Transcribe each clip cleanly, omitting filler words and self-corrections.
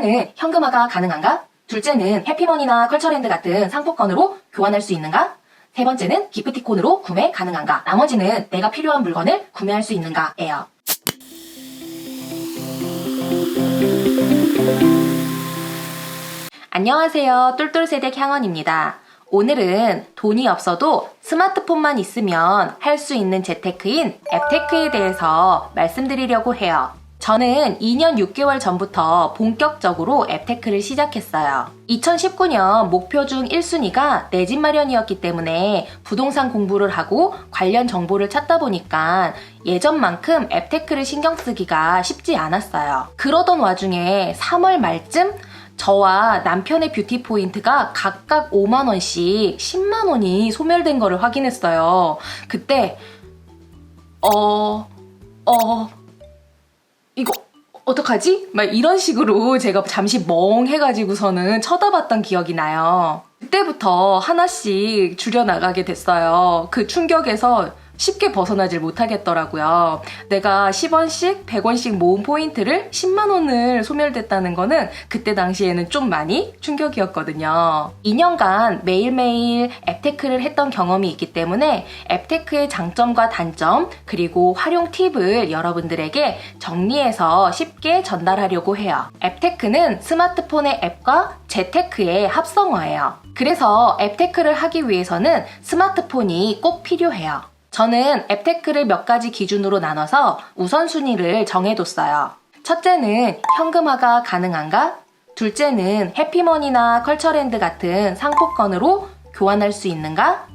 첫째는 현금화가 가능한가? 둘째는 해피머니나 컬처랜드 같은 상품권으로 교환할 수 있는가? 세 번째는 기프티콘으로 구매 가능한가? 나머지는 내가 필요한 물건을 구매할 수 있는가예요. 안녕하세요. 똘똘세대 향언입니다. 오늘은 돈이 없어도 스마트폰만 있으면 할 수 있는 재테크인 앱테크에 대해서 말씀드리려고 해요. 저는 2년 6개월 전부터 본격적으로 앱테크를 시작했어요. 2019년 목표 중 1순위가 내 집 마련이었기 때문에 부동산 공부를 하고 관련 정보를 찾다 보니까 예전만큼 앱테크를 신경 쓰기가 쉽지 않았어요. 그러던 와중에 3월 말쯤 저와 남편의 뷰티 포인트가 각각 5만원씩 10만원이 소멸된 거를 확인했어요. 그때 이거 어떡하지? 막 이런 식으로 제가 잠시 멍해가지고서는 쳐다봤던 기억이 나요. 그때부터 하나씩 줄여나가게 됐어요. 그 충격에서 쉽게 벗어나질 못하겠더라고요. 내가 10원씩, 100원씩 모은 포인트를 10만원을 소멸됐다는 거는 그때 당시에는 좀 많이 충격이었거든요. 2년간 매일매일 앱테크를 했던 경험이 있기 때문에 앱테크의 장점과 단점, 그리고 활용 팁을 여러분들에게 정리해서 쉽게 전달하려고 해요. 앱테크는 스마트폰의 앱과 재테크의 합성어예요. 그래서 앱테크를 하기 위해서는 스마트폰이 꼭 필요해요. 저는 앱테크를 몇 가지 기준으로 나눠서 우선순위를 정해뒀어요. 첫째는 현금화가 가능한가? 둘째는 해피머니나 컬처랜드 같은 상품권으로 교환할 수 있는가?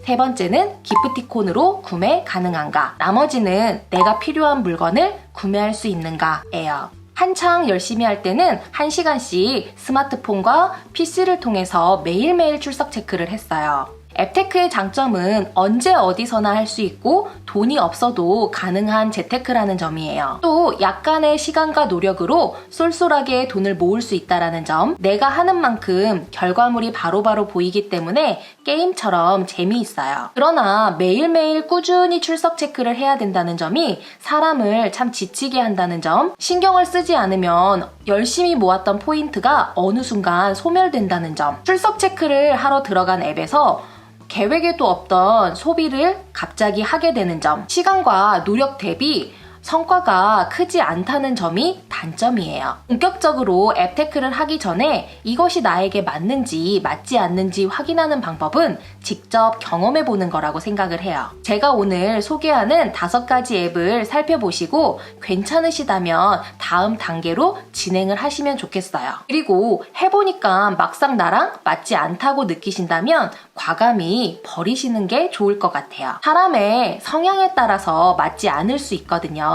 세 번째는 기프티콘으로 구매 가능한가? 나머지는 내가 필요한 물건을 구매할 수 있는가예요. 한창 열심히 할 때는 1시간씩 스마트폰과 PC를 통해서 매일매일 출석 체크를 했어요. 앱테크의 장점은 언제 어디서나 할 수 있고 돈이 없어도 가능한 재테크라는 점이에요. 또 약간의 시간과 노력으로 쏠쏠하게 돈을 모을 수 있다는 점, 내가 하는 만큼 결과물이 바로바로 보이기 때문에 게임처럼 재미있어요. 그러나 매일매일 꾸준히 출석 체크를 해야 된다는 점이 사람을 참 지치게 한다는 점, 신경을 쓰지 않으면 열심히 모았던 포인트가 어느 순간 소멸된다는 점, 출석 체크를 하러 들어간 앱에서 계획에도 없던 소비를 갑자기 하게 되는 점, 시간과 노력 대비 성과가 크지 않다는 점이 단점이에요. 본격적으로 앱테크를 하기 전에 이것이 나에게 맞는지 맞지 않는지 확인하는 방법은 직접 경험해보는 거라고 생각을 해요. 제가 오늘 소개하는 5가지 앱을 살펴보시고 괜찮으시다면 다음 단계로 진행을 하시면 좋겠어요. 그리고 해보니까 막상 나랑 맞지 않다고 느끼신다면 과감히 버리시는 게 좋을 것 같아요. 사람의 성향에 따라서 맞지 않을 수 있거든요.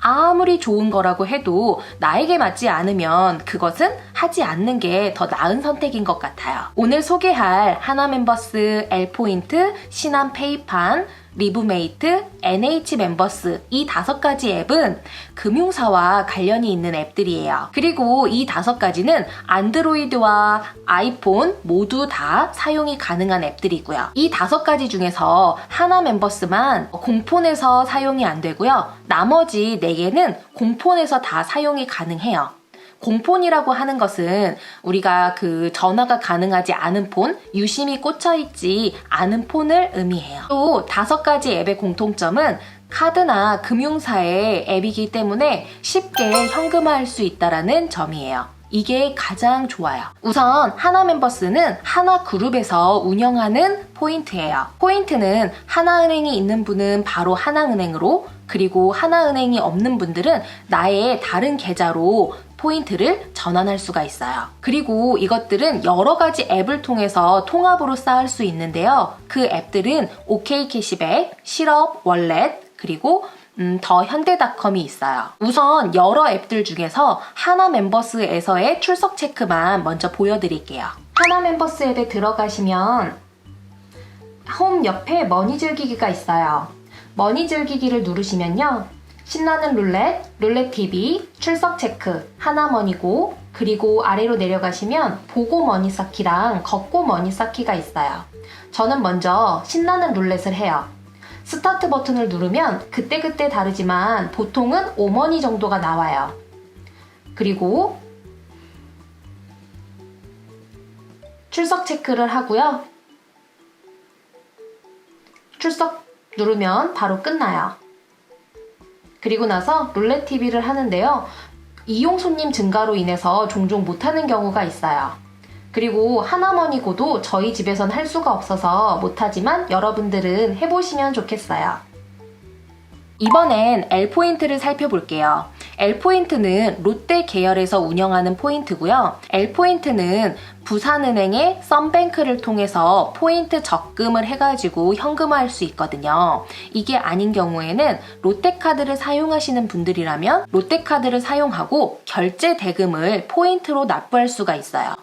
아무리 좋은 거라고 해도 나에게 맞지 않으면 그것은 하지 않는 게 더 나은 선택인 것 같아요. 오늘 소개할 하나멤버스, L포인트, 신한 페이판, 리브메이트, NH멤버스 이 5가지 앱은 금융사와 관련이 있는 앱들이에요. 그리고 이 5가지는 안드로이드와 아이폰 모두 다 사용이 가능한 앱들이고요. 이 5가지 중에서 하나멤버스만 공폰에서 사용이 안 되고요. 나머지 4개는 공폰에서 다 사용이 가능해요. 공폰이라고 하는 것은 우리가 그 전화가 가능하지 않은 폰, 유심히 꽂혀있지 않은 폰을 의미해요. 또 5가지 앱의 공통점은 카드나 금융사의 앱이기 때문에 쉽게 현금화할 수 있다는 점이에요. 이게 가장 좋아요. 우선 하나멤버스는 하나그룹에서 운영하는 포인트예요. 포인트는 하나은행이 있는 분은 바로 하나은행으로, 그리고 하나은행이 없는 분들은 나의 다른 계좌로 포인트를 전환할 수가 있어요. 그리고 이것들은 여러 가지 앱을 통해서 통합으로 쌓을 수 있는데요. 그 앱들은 OK 캐시백, 실업, 월렛, 그리고 더 현대닷컴이 있어요. 우선 여러 앱들 중에서 하나멤버스에서의 출석 체크만 먼저 보여드릴게요. 하나멤버스 앱에 들어가시면 홈 옆에 머니 즐기기가 있어요. 머니 즐기기를 누르시면요. 신나는 룰렛, 룰렛TV, 출석 체크, 하나머니고, 그리고 아래로 내려가시면 보고 머니 쌓기랑 걷고 머니 쌓기가 있어요. 저는 먼저 신나는 룰렛을 해요. 스타트 버튼을 누르면 그때그때 다르지만 보통은 5머니 정도가 나와요. 그리고 출석 체크를 하고요. 출석 누르면 바로 끝나요. 그리고 나서 룰렛 TV를 하는데요. 이용 손님 증가로 인해서 종종 못하는 경우가 있어요. 그리고 하나머니고도 저희 집에선 할 수가 없어서 못하지만 여러분들은 해보시면 좋겠어요. 이번엔 L포인트를 살펴볼게요. L포인트는 롯데 계열에서 운영하는 포인트고요. L포인트는 부산은행의 썬뱅크를 통해서 포인트 적금을 해가지고 현금화할 수 있거든요. 이게 아닌 경우에는 롯데카드를 사용하시는 분들이라면 롯데카드를 사용하고 결제 대금을 포인트로 납부할 수가 있어요.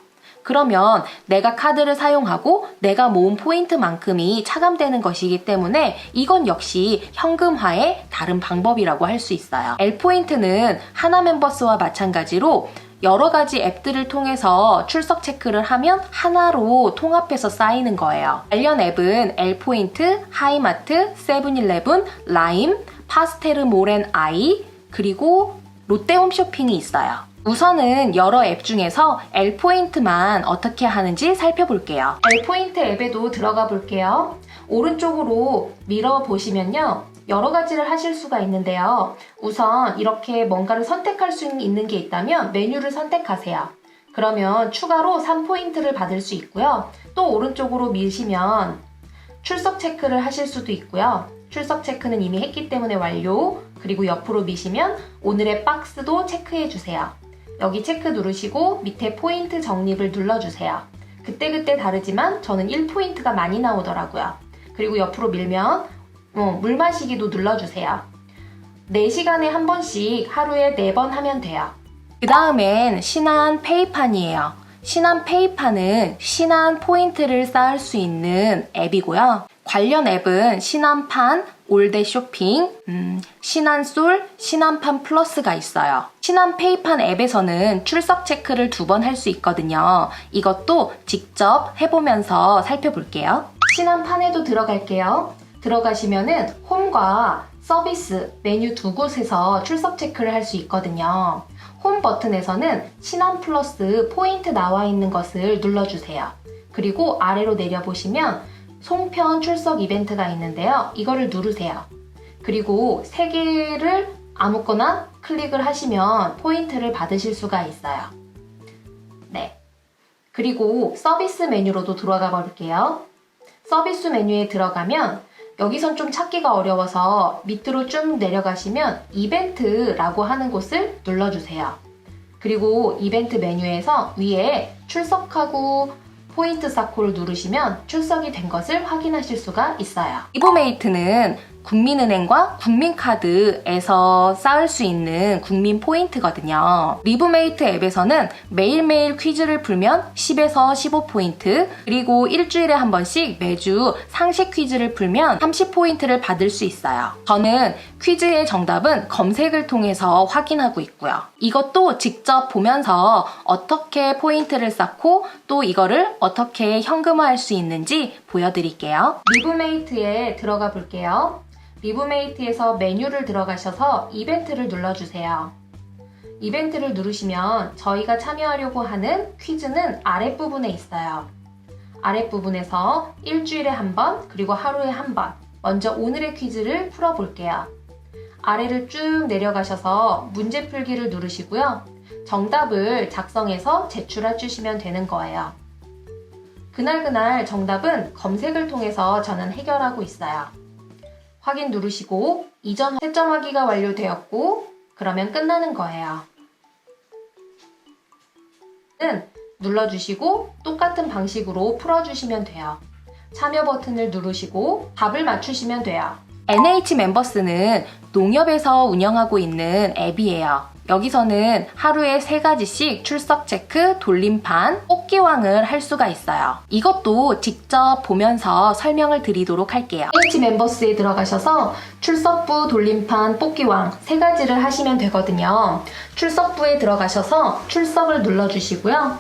그러면 내가 카드를 사용하고 내가 모은 포인트만큼이 차감되는 것이기 때문에 이건 역시 현금화의 다른 방법이라고 할 수 있어요. L포인트는 하나멤버스와 마찬가지로 여러 가지 앱들을 통해서 출석 체크를 하면 하나로 통합해서 쌓이는 거예요. 관련 앱은 L포인트, 하이마트, 세븐일레븐, 라임, 파스테르몰앤아이, 그리고 롯데홈쇼핑이 있어요. 우선은 여러 앱 중에서 L포인트만 어떻게 하는지 살펴볼게요. L포인트 앱에도 들어가 볼게요. 오른쪽으로 밀어 보시면요. 여러 가지를 하실 수가 있는데요. 우선 이렇게 뭔가를 선택할 수 있는 게 있다면 메뉴를 선택하세요. 그러면 추가로 3포인트를 받을 수 있고요. 또 오른쪽으로 미시면 출석 체크를 하실 수도 있고요. 출석 체크는 이미 했기 때문에 완료. 그리고 옆으로 미시면 오늘의 박스도 체크해 주세요. 여기 체크 누르시고 밑에 포인트 적립을 눌러주세요. 그때그때 다르지만 저는 1포인트가 많이 나오더라고요. 그리고 옆으로 밀면 물 마시기도 눌러주세요. 4시간에 한 번씩 하루에 4번 하면 돼요. 그 다음엔 신한 페이판이에요. 신한 페이판은 신한 포인트를 쌓을 수 있는 앱이고요. 관련 앱은 신한판, 올데 쇼핑, 신한솔, 신한판 플러스가 있어요. 신한 페이판 앱에서는 출석 체크를 2번 할 수 있거든요. 이것도 직접 해보면서 살펴볼게요. 신한판에도 들어갈게요. 들어가시면은 홈과 서비스, 메뉴 두 곳에서 출석 체크를 할 수 있거든요. 홈 버튼에서는 신한 플러스 포인트 나와 있는 것을 눌러주세요. 그리고 아래로 내려보시면 송편 출석 이벤트가 있는데요. 이거를 누르세요. 그리고 3개를 아무거나 클릭을 하시면 포인트를 받으실 수가 있어요. 네. 그리고 서비스 메뉴로도 들어가 볼게요. 서비스 메뉴에 들어가면 여기선 좀 찾기가 어려워서 밑으로 쭉 내려가시면 이벤트라고 하는 곳을 눌러주세요. 그리고 이벤트 메뉴에서 위에 출석하고 포인트 쌓고를 누르시면 출석이 된 것을 확인하실 수가 있어요. 리브메이트는 국민은행과 국민카드에서 쌓을 수 있는 국민 포인트거든요. 리브메이트 앱에서는 매일매일 퀴즈를 풀면 10에서 15포인트, 그리고 일주일에 한 번씩 매주 상식 퀴즈를 풀면 30포인트를 받을 수 있어요. 저는 퀴즈의 정답은 검색을 통해서 확인하고 있고요. 이것도 직접 보면서 어떻게 포인트를 쌓고 또 이거를 어떻게 현금화할 수 있는지 보여드릴게요. 리브메이트에 들어가 볼게요. 리브메이트에서 메뉴를 들어가셔서 이벤트를 눌러주세요. 이벤트를 누르시면 저희가 참여하려고 하는 퀴즈는 아랫부분에 있어요. 아랫부분에서 일주일에 한 번, 그리고 하루에 한 번. 먼저 오늘의 퀴즈를 풀어볼게요. 아래를 쭉 내려가셔서 문제 풀기를 누르시고요. 정답을 작성해서 제출해 주시면 되는 거예요. 그날 정답은 검색을 통해서 저는 해결하고 있어요. 확인 누르시고 이전 채점하기가 완료되었고 그러면 끝나는 거예요. 눌러주시고 똑같은 방식으로 풀어주시면 돼요. 참여 버튼을 누르시고 답을 맞추시면 돼요. NH 멤버스는 농협에서 운영하고 있는 앱이에요. 여기서는 하루에 3가지씩 출석 체크, 돌림판, 뽑기왕을 할 수가 있어요. 이것도 직접 보면서 설명을 드리도록 할게요. NH 멤버스에 들어가셔서 출석부, 돌림판, 뽑기왕 3가지를 하시면 되거든요. 출석부에 들어가셔서 출석을 눌러주시고요.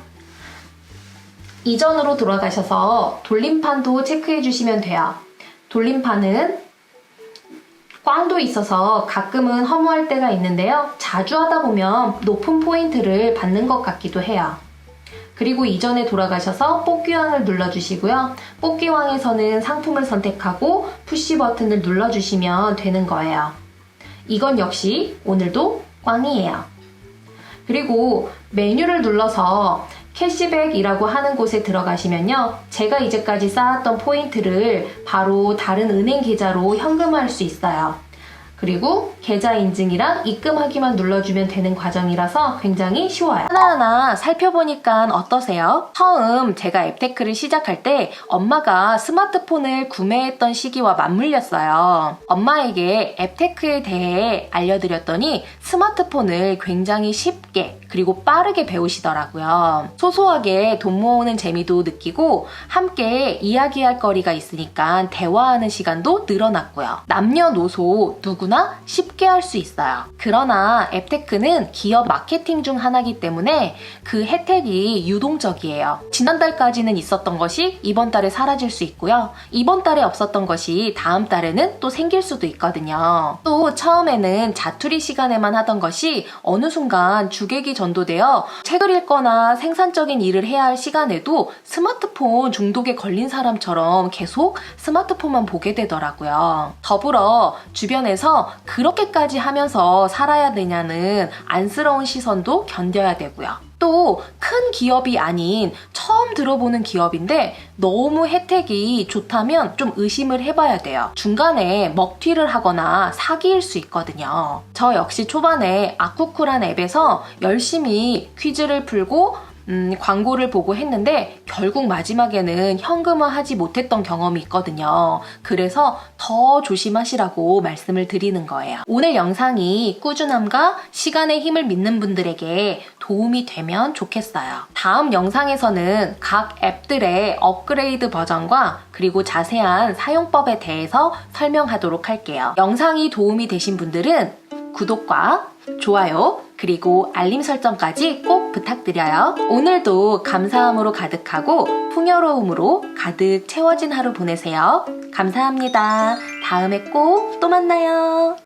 이전으로 들어가셔서 돌림판도 체크해 주시면 돼요. 돌림판은 꽝도 있어서 가끔은 허무할 때가 있는데요. 자주 하다 보면 높은 포인트를 받는 것 같기도 해요. 그리고 이전에 돌아가셔서 뽑기왕을 눌러주시고요. 뽑기왕에서는 상품을 선택하고 푸시 버튼을 눌러주시면 되는 거예요. 이건 역시 오늘도 꽝이에요. 그리고 메뉴를 눌러서 캐시백이라고 하는 곳에 들어가시면요. 제가 이제까지 쌓았던 포인트를 바로 다른 은행 계좌로 현금화할 수 있어요. 그리고 계좌 인증이랑 입금하기만 눌러주면 되는 과정이라서 굉장히 쉬워요. 하나하나 살펴보니까 어떠세요? 처음 제가 앱테크를 시작할 때 엄마가 스마트폰을 구매했던 시기와 맞물렸어요. 엄마에게 앱테크에 대해 알려드렸더니 스마트폰을 굉장히 쉽게 그리고 빠르게 배우시더라고요. 소소하게 돈 모으는 재미도 느끼고 함께 이야기할 거리가 있으니까 대화하는 시간도 늘어났고요. 남녀노소 누구나 쉽게 할 수 있어요. 그러나 앱테크는 기업 마케팅 중 하나이기 때문에 그 혜택이 유동적이에요. 지난달까지는 있었던 것이 이번 달에 사라질 수 있고요. 이번 달에 없었던 것이 다음 달에는 또 생길 수도 있거든요. 또 처음에는 자투리 시간에만 하던 것이 어느 순간 주객이 전도되어 책을 읽거나 생산적인 일을 해야 할 시간에도 스마트폰 중독에 걸린 사람처럼 계속 스마트폰만 보게 되더라고요. 더불어 주변에서 그렇게까지 하면서 살아야 되냐는 안쓰러운 시선도 견뎌야 되고요. 또 큰 기업이 아닌 처음 들어보는 기업인데 너무 혜택이 좋다면 좀 의심을 해봐야 돼요. 중간에 먹튀를 하거나 사기일 수 있거든요. 저 역시 초반에 아쿠쿠란 앱에서 열심히 퀴즈를 풀고 광고를 보고 했는데 결국 마지막에는 현금화하지 못했던 경험이 있거든요. 그래서 더 조심하시라고 말씀을 드리는 거예요. 오늘 영상이 꾸준함과 시간의 힘을 믿는 분들에게 도움이 되면 좋겠어요. 다음 영상에서는 각 앱들의 업그레이드 버전과 그리고 자세한 사용법에 대해서 설명하도록 할게요. 영상이 도움이 되신 분들은 구독과 좋아요 그리고 알림 설정까지 꼭 부탁드려요. 오늘도 감사함으로 가득하고 풍요로움으로 가득 채워진 하루 보내세요. 감사합니다. 다음에 꼭 또 만나요.